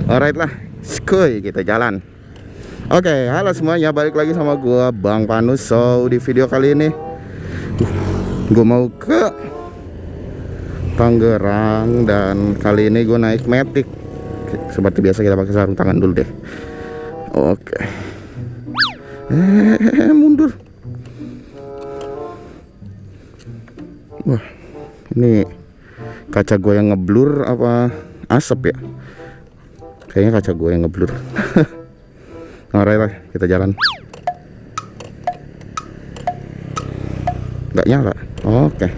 Alright lah, skuy, kita jalan. Oke, halo semuanya, balik lagi sama gua Bang Panus. So, di video kali ini gua mau ke Tangerang dan kali ini gua naik Matic. Seperti biasa kita pakai sarung tangan dulu deh. Oke. Mundur. Wah, ini kaca gua yang ngeblur apa asap ya? Kayaknya kaca gua yang ngeblur. Alright, kita jalan. Nggak nyala. Oke.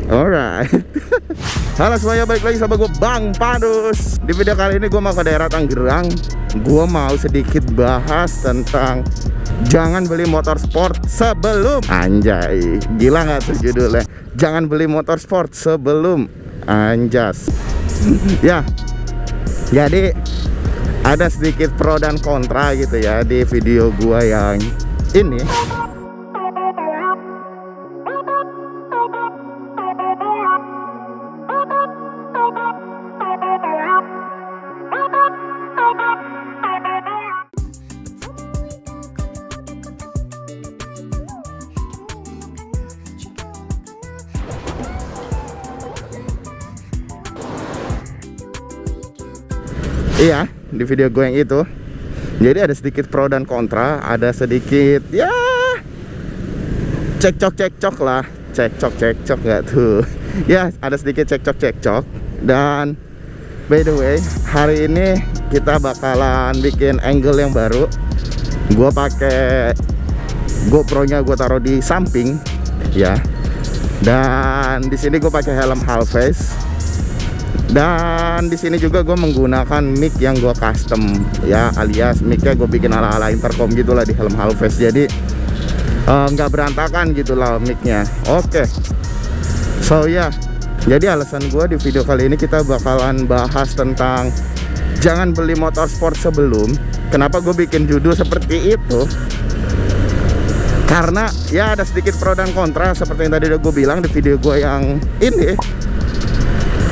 Alright. Halo semuanya, balik lagi sama gue Bang Panus. Di video kali ini gue mau ke daerah Tangerang. Gue mau sedikit bahas tentang jangan beli motor sport sebelum, anjay, gila nggak tuh judulnya? Jangan beli motor sport sebelum anjas. Ya, jadi ada sedikit pro dan kontra gitu ya di video gua yang ini. Iya, di video gue yang itu. Jadi ada sedikit pro dan kontra, ada sedikit ya cekcok lah, cekcok nggak tuh? Ya, ada sedikit cekcok. Dan by the way, hari ini kita bakalan bikin angle yang baru. Gue pakai GoPro-nya gue taruh di samping, ya. Dan di sini gue pakai helm half face. Dan di sini juga gue menggunakan mic yang gue custom, ya, alias micnya gue bikin ala-ala intercom gitulah di helm half face. Jadi nggak berantakan gitulah micnya. Oke. So ya, jadi alasan gue di video kali ini kita bakalan bahas tentang jangan beli motor sport sebelum. Kenapa gue bikin judul seperti itu? Karena ya ada sedikit pro dan kontra seperti yang tadi udah gue bilang di video gue yang ini.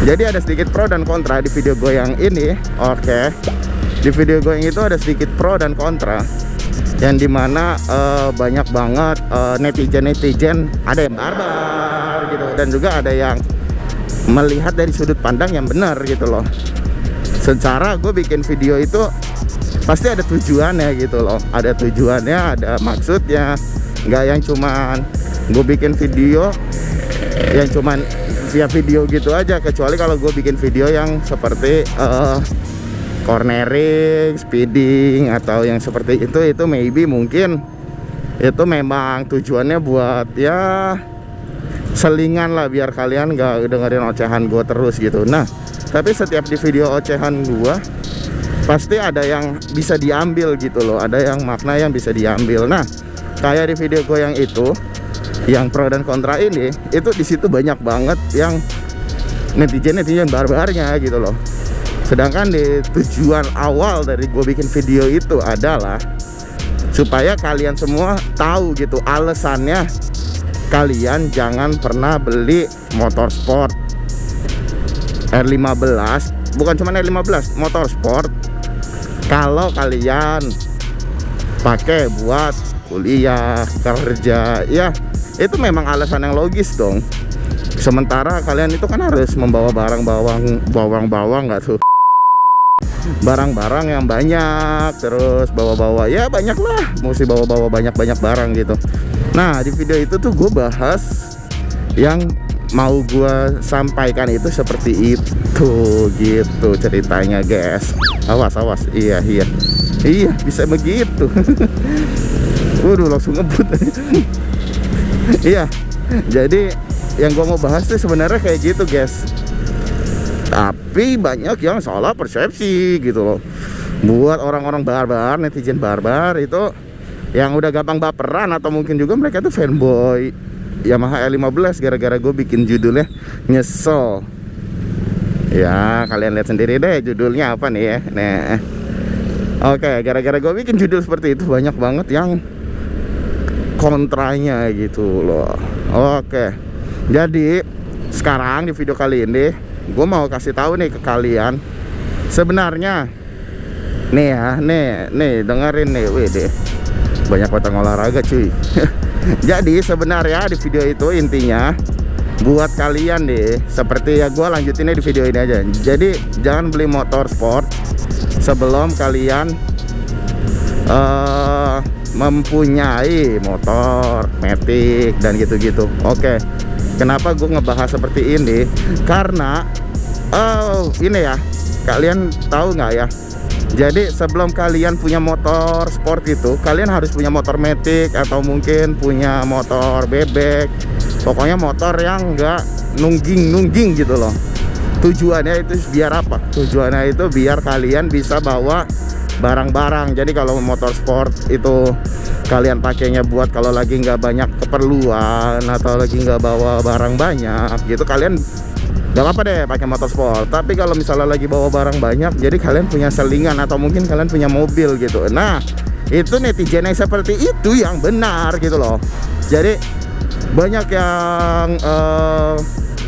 Jadi ada sedikit pro dan kontra di video gue yang ini. Oke. Di video gue yang itu ada sedikit pro dan kontra, yang dimana banyak banget netizen ada yang barbar gitu, dan juga ada yang melihat dari sudut pandang yang benar gitu loh. Secara gue bikin video itu pasti ada tujuannya gitu loh, ada tujuannya, ada maksudnya, nggak yang cuman gue bikin video yang cuman via video gitu aja. Kecuali kalau gue bikin video yang seperti cornering, speeding, atau yang seperti itu maybe mungkin itu memang tujuannya buat ya selingan lah, biar kalian gak dengerin ocehan gue terus gitu. Nah, tapi setiap di video ocehan gue pasti ada yang bisa diambil gitu loh, ada yang makna yang bisa diambil. Nah, kayak di video gue yang itu, yang pro dan kontra ini, itu di situ banyak banget yang netizen barbarnya gitu loh. Sedangkan di tujuan awal dari gue bikin video itu adalah supaya kalian semua tahu gitu alasannya kalian jangan pernah beli motor sport R15, bukan cuma R15, motor sport kalau kalian pakai buat kuliah, kerja, ya itu memang alasan yang logis dong. Sementara kalian itu kan harus membawa bawang nggak tuh, barang-barang yang banyak, terus bawa ya banyak lah, mesti bawa banyak barang gitu. Nah, di video itu tuh gue bahas yang mau gue sampaikan itu seperti itu gitu ceritanya, guys. Awas, iya bisa begitu. Waduh, langsung ngebut. Iya, jadi yang gue mau bahas tuh sebenarnya kayak gitu, guys. Tapi banyak yang salah persepsi gitu loh. Buat orang-orang barbar, netizen barbar itu yang udah gampang baperan, atau mungkin juga mereka tuh fanboy Yamaha R15 gara-gara gue bikin judulnya nyesel. Ya, kalian lihat sendiri deh judulnya apa nih ya. Nah, oke, gara-gara gue bikin judul seperti itu banyak banget yang kontranya gitu loh. Oke, jadi sekarang di video kali ini gue mau kasih tahu nih ke kalian. Sebenarnya nih ya, nih dengerin nih, wih deh, banyak batang olahraga cuy. Jadi sebenarnya di video itu intinya buat kalian deh, seperti ya gue lanjutinnya di video ini aja. Jadi jangan beli motor sport sebelum kalian mempunyai motor matic dan gitu-gitu. Oke, kenapa gue ngebahas seperti ini? Karena ini ya, kalian tahu nggak ya, jadi sebelum kalian punya motor sport itu, kalian harus punya motor matic atau mungkin punya motor bebek. Pokoknya motor yang nggak nungging gitu loh. Tujuannya itu biar apa? Tujuannya itu biar kalian bisa bawa barang-barang. Jadi kalau motor sport itu kalian pakainya buat kalau lagi nggak banyak keperluan atau lagi nggak bawa barang banyak gitu, kalian nggak apa-apa deh pakai motor sport. Tapi kalau misalnya lagi bawa barang banyak, jadi kalian punya selingan atau mungkin kalian punya mobil gitu. Nah, itu netizen yang seperti itu yang benar gitu loh. Jadi banyak yang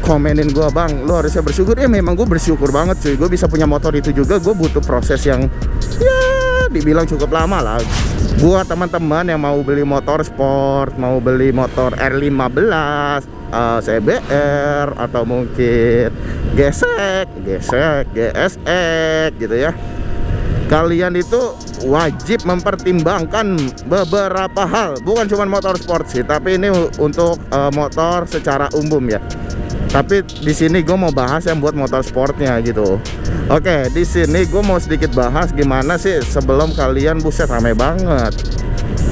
komenin gue, bang, lo harusnya bersyukur. Ya memang gue bersyukur banget cuy, gue bisa punya motor itu juga. Gue butuh proses yang ya dibilang cukup lama lah. Buat teman-teman yang mau beli motor sport, mau beli motor R15, CBR atau mungkin gesek, GSX gitu ya, kalian itu wajib mempertimbangkan beberapa hal. Bukan cuma motor sport sih, tapi ini untuk motor secara umum ya. Tapi di sini gue mau bahas yang buat motor sportnya gitu. Oke, di sini gue mau sedikit bahas gimana sih sebelum kalian, buset rame banget.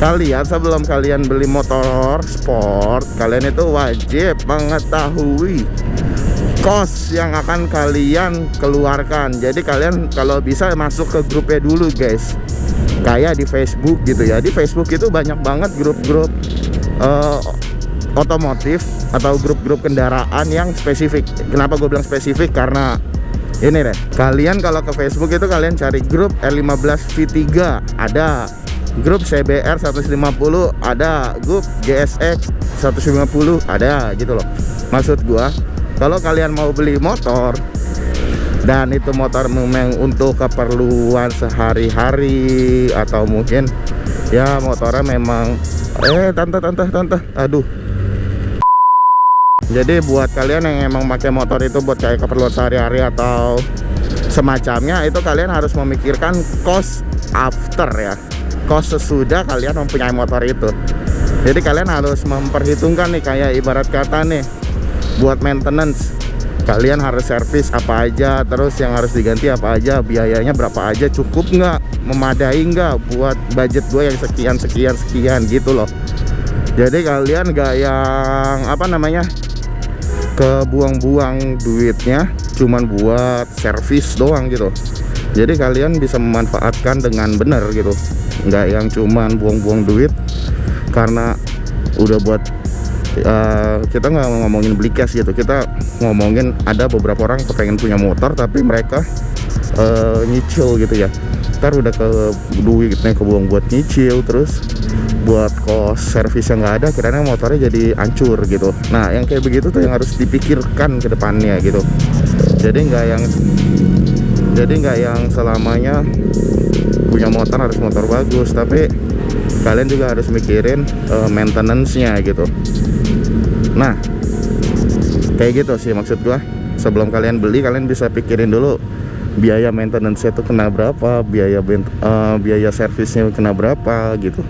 Kalian sebelum kalian beli motor sport, kalian itu wajib mengetahui cost yang akan kalian keluarkan. Jadi kalian kalau bisa masuk ke grupnya dulu guys, kayak di Facebook gitu ya. Di Facebook itu banyak banget grup-grup otomotif atau grup-grup kendaraan yang spesifik. Kenapa gue bilang spesifik? Karena ini deh, kalian kalau ke Facebook itu kalian cari grup R15 V3 ada, grup CBR 150 ada, grup GSX 150 ada gitu loh. Maksud gua, kalau kalian mau beli motor dan itu motor memang untuk keperluan sehari-hari atau mungkin ya motornya memang tante aduh. Jadi buat kalian yang emang pakai motor itu buat kayak keperluan sehari-hari atau semacamnya, itu kalian harus memikirkan cost after ya, cost sesudah kalian mempunyai motor itu. Jadi kalian harus memperhitungkan nih, kayak ibarat kata nih, buat maintenance kalian harus servis apa aja, terus yang harus diganti apa aja, biayanya berapa aja, cukup nggak, memadai nggak buat budget gue yang sekian gitu loh. Jadi kalian nggak yang apa namanya, kebuang-buang duitnya cuman buat servis doang gitu. Jadi kalian bisa memanfaatkan dengan benar gitu, nggak yang cuman buang-buang duit karena udah buat kita nggak ngomongin beli cash gitu, kita ngomongin ada beberapa orang kepengen punya motor tapi mereka nyicil gitu ya. Ntar udah ke duitnya kebuang buat nyicil, terus buat kos servis yang nggak ada, kiranya motornya jadi hancur gitu. Nah yang kayak begitu tuh yang harus dipikirkan ke depannya gitu. Jadi nggak yang selamanya punya motor harus motor bagus, tapi kalian juga harus mikirin maintenance-nya gitu. Nah kayak gitu sih maksud gua. Sebelum kalian beli, kalian bisa pikirin dulu biaya maintenance-nya tuh kena berapa, biaya servisnya kena berapa gitu.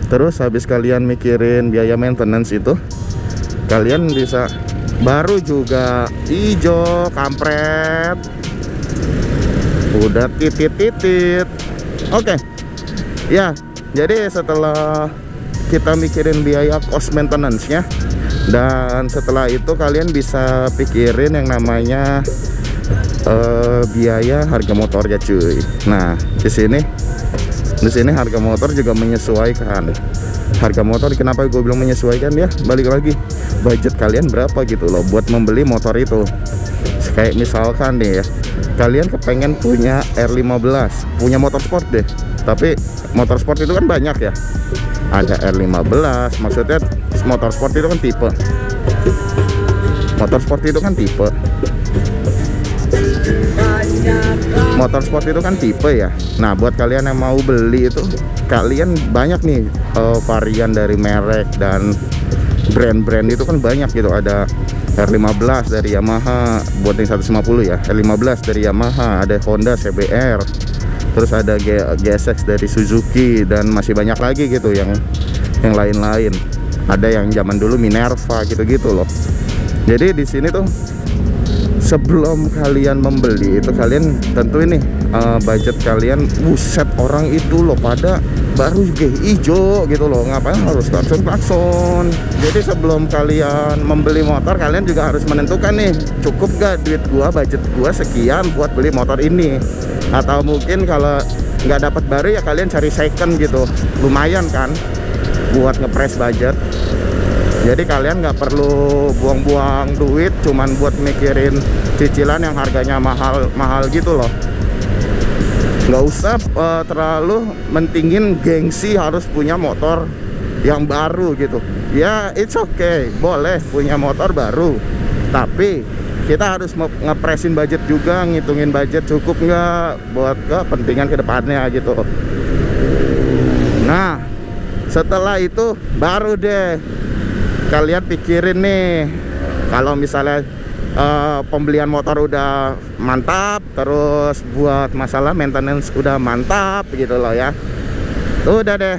Terus habis kalian mikirin biaya maintenance itu, kalian bisa baru juga ijo kampret udah titit. Oke. Ya, jadi setelah kita mikirin biaya cost maintenance-nya, dan setelah itu kalian bisa pikirin yang namanya biaya harga motornya cuy. Nah, di sini harga motor juga menyesuaikan. Harga motor, kenapa gue bilang menyesuaikan ya? Balik lagi, budget kalian berapa gitu loh buat membeli motor itu. Kayak misalkan nih ya, kalian kepengen punya R15, punya motor sport deh. Tapi motor sport itu kan banyak ya. Ada R15, maksudnya motor sport itu kan tipe. Motor sport itu kan tipe. motorsport itu kan tipe ya. Nah buat kalian yang mau beli itu, kalian banyak nih varian dari merek dan brand-brand itu kan banyak gitu. Ada R15 dari Yamaha buat yang 150 ya, R15 dari Yamaha, ada Honda CBR, terus ada GSX dari Suzuki, dan masih banyak lagi gitu yang lain-lain. Ada yang zaman dulu Minerva gitu-gitu loh. Jadi di sini tuh sebelum kalian membeli itu kalian tentuin nih budget kalian. Buset, orang itu loh pada baru hijau gitu loh, ngapain harus klakson. Jadi sebelum kalian membeli motor, kalian juga harus menentukan nih, cukup gak duit gua, budget gua sekian buat beli motor ini. Atau mungkin kalau nggak dapat baru ya kalian cari second gitu, lumayan kan buat ngepres budget. Jadi kalian nggak perlu buang-buang duit cuman buat mikirin cicilan yang harganya mahal gitu loh. Nggak usah terlalu mentingin gengsi harus punya motor yang baru gitu. Ya it's okay, boleh punya motor baru, tapi kita harus ngepresin budget juga, ngitungin budget cukup nggak buat kepentingan kedepannya gitu. Nah setelah itu baru deh kalian pikirin nih, kalau misalnya pembelian motor udah mantap, terus buat masalah maintenance udah mantap gitu loh ya. Udah deh,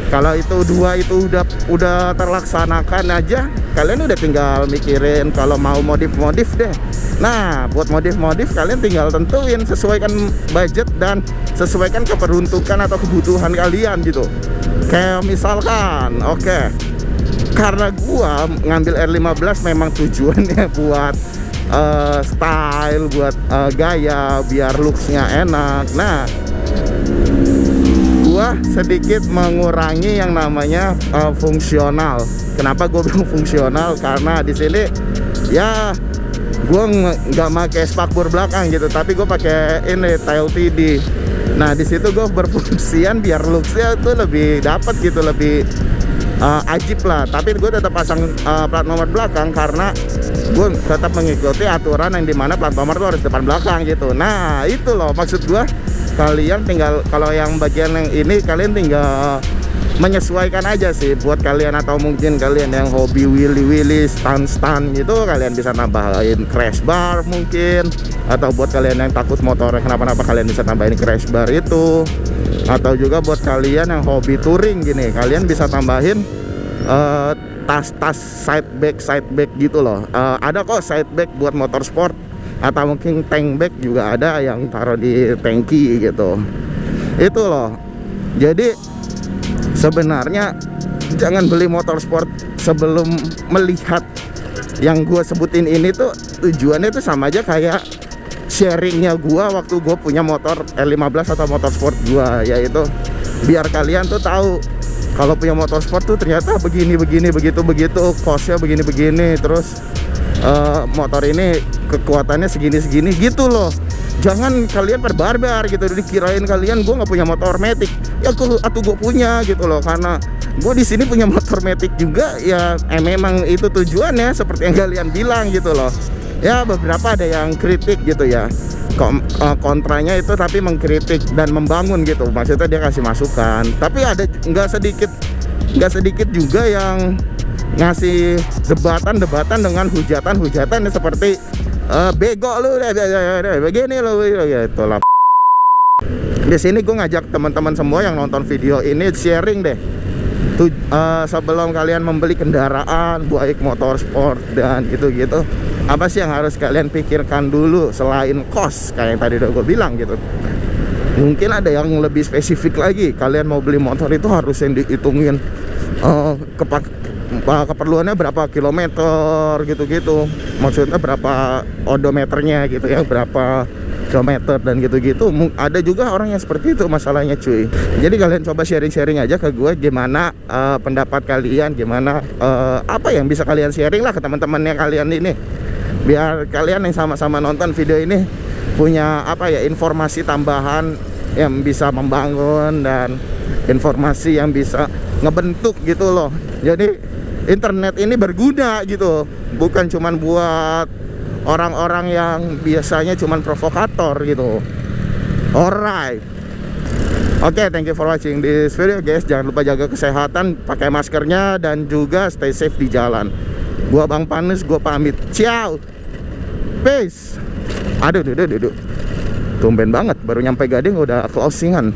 kalau itu dua itu udah terlaksanakan aja, kalian udah tinggal mikirin kalau mau modif deh. Nah buat modif kalian tinggal tentuin, sesuaikan budget dan sesuaikan keperuntukan atau kebutuhan kalian gitu. Kayak misalkan karena gua ngambil R15 memang tujuannya buat style, buat gaya, biar looksnya enak. Nah gua sedikit mengurangi yang namanya fungsional. Kenapa gua bilang fungsional? Karena di sini ya gua nggak pakai spakbor belakang gitu, tapi gua pakai ini tail TD. Nah di situ gua berfungsian biar looksnya tuh lebih dapat gitu, lebih ajib lah. Tapi gue tetap pasang plat nomor belakang karena gue tetap mengikuti aturan yang dimana plat nomor itu harus depan belakang gitu. Nah itu loh maksud gue, kalian tinggal, kalau yang bagian yang ini kalian tinggal menyesuaikan aja sih buat kalian. Atau mungkin kalian yang hobi wheelie stun gitu, kalian bisa nambahin crash bar mungkin. Atau buat kalian yang takut motornya kenapa-napa, kalian bisa tambahin crash bar itu. Atau juga buat kalian yang hobi touring gini, kalian bisa tambahin tas-tas side bag gitu loh. Ada kok side bag buat motor sport, atau mungkin tank bag juga ada yang taruh di tangki gitu. Itu loh. Jadi sebenarnya jangan beli motor sport sebelum melihat yang gue sebutin ini tuh. Tujuannya tuh sama aja kayak sharingnya gua waktu gua punya motor R15 atau motor sport gua, yaitu biar kalian tuh tahu kalau punya motor sport tuh ternyata begini begitu, costnya begini, terus motor ini kekuatannya segini gitu loh. Jangan kalian perbarbar gitu, dikirain kalian gua nggak punya motor matic ya, atau gua punya gitu loh. Karena gua di sini punya motor matic juga ya, memang itu tujuannya seperti yang kalian bilang gitu loh. Ya beberapa ada yang kritik gitu ya, kontranya itu tapi mengkritik dan membangun gitu, maksudnya dia kasih masukan. Tapi ada nggak sedikit juga yang ngasih debatan dengan hujatan seperti bego lu begini lu gitu lah. Di sini gue ngajak teman-teman semua yang nonton video ini sharing deh. Sebelum kalian membeli kendaraan baik motor sport dan gitu-gitu, apa sih yang harus kalian pikirkan dulu selain cost kayak yang tadi udah gue bilang gitu. Mungkin ada yang lebih spesifik lagi, kalian mau beli motor itu harus yang dihitungin keperluannya berapa kilometer gitu-gitu, maksudnya berapa odometernya gitu ya, berapa kilometer dan gitu-gitu. Ada juga orang yang seperti itu masalahnya cuy. Jadi kalian coba sharing-sharing aja ke gue gimana pendapat kalian, gimana apa yang bisa kalian sharing lah ke teman-temannya kalian ini, biar kalian yang sama-sama nonton video ini punya apa ya, informasi tambahan yang bisa membangun dan informasi yang bisa ngebentuk gitu loh. Jadi internet ini berguna gitu, bukan cuman buat orang-orang yang biasanya cuman provokator gitu. Alright. Oke, thank you for watching this video guys. Jangan lupa jaga kesehatan, pakai maskernya, dan juga stay safe di jalan. Gua Bang Panes, gua pamit. Ciao. Peace. Aduh. Tumben banget, baru nyampe Gading udah closingan.